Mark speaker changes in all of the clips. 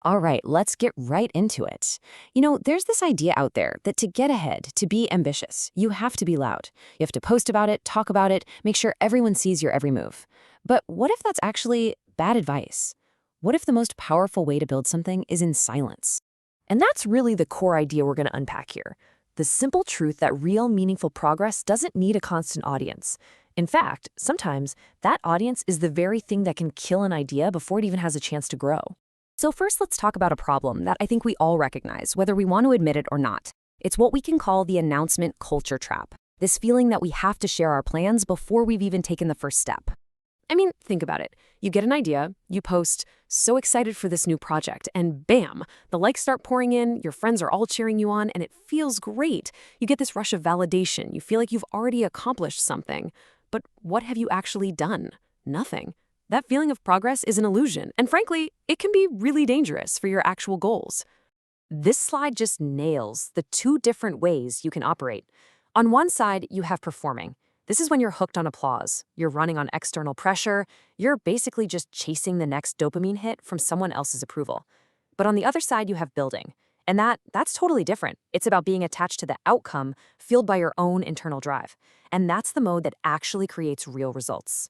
Speaker 1: All right, let's get right into it. There's this idea out there that to get ahead, to be ambitious, you have to be loud. You have to post about it, talk about it, make sure everyone sees your every move. But what if that's actually bad advice? What if the most powerful way to build something is in silence? And that's really the core idea we're going to unpack here. The simple truth that real, meaningful progress doesn't need a constant audience. In fact, sometimes that audience is the very thing that can kill an idea before it even has a chance to grow. So first, let's talk about a problem that I think we all recognize, whether we want to admit it or not. It's what we can call the announcement culture trap. This feeling that we have to share our plans before we've even taken the first step. I mean, think about it. You get an idea, you post, so excited for this new project, and bam, the likes start pouring in, your friends are all cheering you on, and it feels great. You get this rush of validation. You feel like you've already accomplished something. But what have you actually done? Nothing. That feeling of progress is an illusion, and frankly, it can be really dangerous for your actual goals. This slide just nails the two different ways you can operate. On one side, you have performing. This is when you're hooked on applause. You're running on external pressure. You're basically just chasing the next dopamine hit from someone else's approval. But on the other side, you have building. And that's totally different. It's about being attached to the outcome, fueled by your own internal drive. And that's the mode that actually creates real results.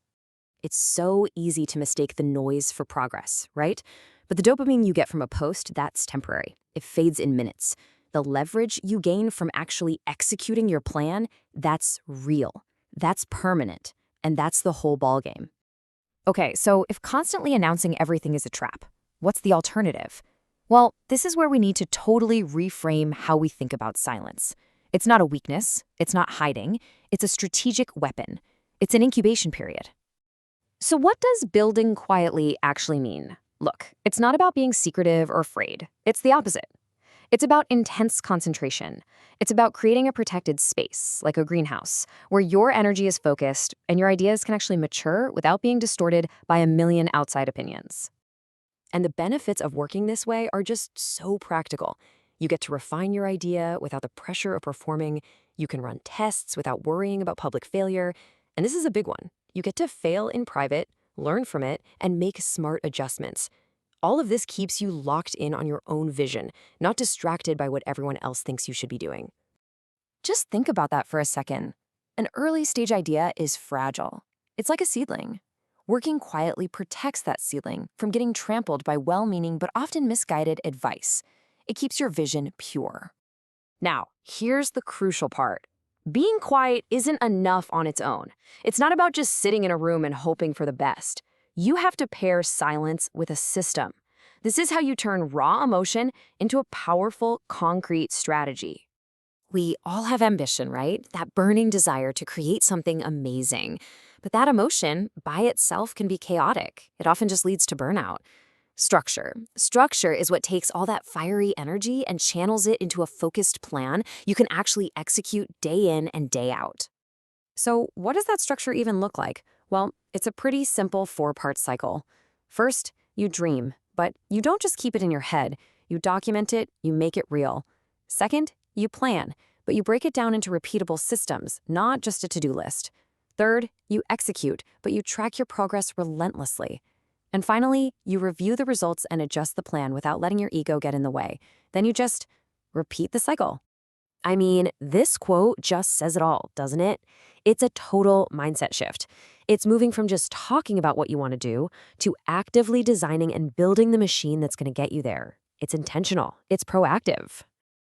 Speaker 1: It's so easy to mistake the noise for progress, right? But the dopamine you get from a post, that's temporary. It fades in minutes. The leverage you gain from actually executing your plan, that's real. That's permanent. And that's the whole ballgame. Okay, so if constantly announcing everything is a trap, what's the alternative? Well, this is where we need to totally reframe how we think about silence. It's not a weakness. It's not hiding. It's a strategic weapon. It's an incubation period. So what does building quietly actually mean? Look, it's not about being secretive or afraid. It's the opposite. It's about intense concentration. It's about creating a protected space, like a greenhouse, where your energy is focused and your ideas can actually mature without being distorted by a million outside opinions. And the benefits of working this way are just so practical. You get to refine your idea without the pressure of performing. You can run tests without worrying about public failure. And this is a big one. You get to fail in private, learn from it, and make smart adjustments. All of this keeps you locked in on your own vision, not distracted by what everyone else thinks you should be doing. Just think about that for a second. An early stage idea is fragile. It's like a seedling. Working quietly protects that seedling from getting trampled by well-meaning but often misguided advice. It keeps your vision pure. Now, here's the crucial part. Being quiet isn't enough on its own. It's not about just sitting in a room and hoping for the best. You have to pair silence with a system. This is how you turn raw emotion into a powerful, concrete strategy. We all have ambition, right? That burning desire to create something amazing. But that emotion, by itself, can be chaotic. It often just leads to burnout. Structure. Structure is what takes all that fiery energy and channels it into a focused plan you can actually execute day in and day out. So what does that structure even look like? Well, it's a pretty simple 4-part cycle. First, you dream, but you don't just keep it in your head. You document it, you make it real. Second, you plan, but you break it down into repeatable systems, not just a to-do list. Third, you execute, but you track your progress relentlessly. And finally, you review the results and adjust the plan without letting your ego get in the way. Then you just repeat the cycle. I mean, this quote just says it all, doesn't it? It's a total mindset shift. It's moving from just talking about what you want to do to actively designing and building the machine that's going to get you there. It's intentional. It's proactive.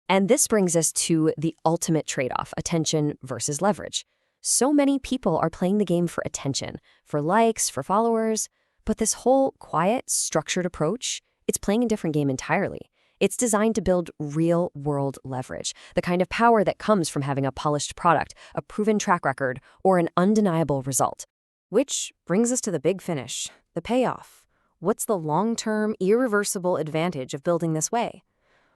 Speaker 1: And this brings us to the ultimate trade-off, attention versus leverage. So many people are playing the game for attention, for likes, for followers. But this whole quiet, structured approach, it's playing a different game entirely. It's designed to build real-world leverage, the kind of power that comes from having a polished product, a proven track record, or an undeniable result. Which brings us to the big finish, the payoff. What's the long-term, irreversible advantage of building this way?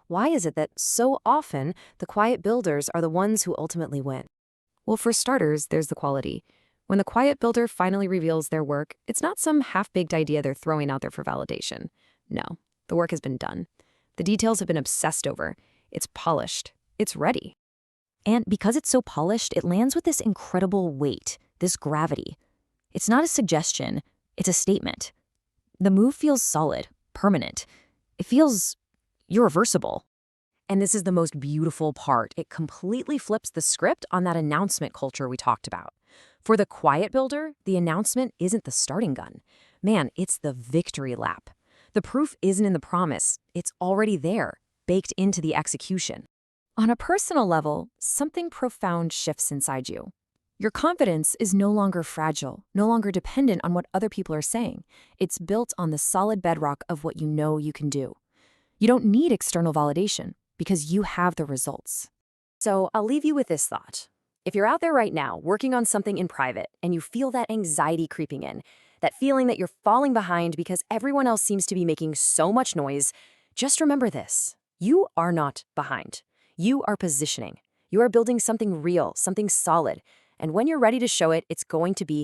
Speaker 1: Why is it that so often the quiet builders are the ones who ultimately win? Well, for starters, there's the quality. When the quiet builder finally reveals their work, it's not some half-baked idea they're throwing out there for validation. No, the work has been done. The details have been obsessed over. It's polished. It's ready. And because it's so polished, it lands with this incredible weight, this gravity. It's not a suggestion, it's a statement. The move feels solid, permanent. It feels irreversible. And this is the most beautiful part. It completely flips the script on that announcement culture we talked about. For the quiet builder, the announcement isn't the starting gun. Man, it's the victory lap. The proof isn't in the promise. It's already there, baked into the execution. On a personal level, something profound shifts inside you. Your confidence is no longer fragile, no longer dependent on what other people are saying. It's built on the solid bedrock of what you know you can do. You don't need external validation because you have the results. So I'll leave you with this thought. If you're out there right now working on something in private and you feel that anxiety creeping in, that feeling that you're falling behind because everyone else seems to be making so much noise, just remember this. You are not behind. You are positioning. You are building something real, something solid. And when you're ready to show it, it's going to be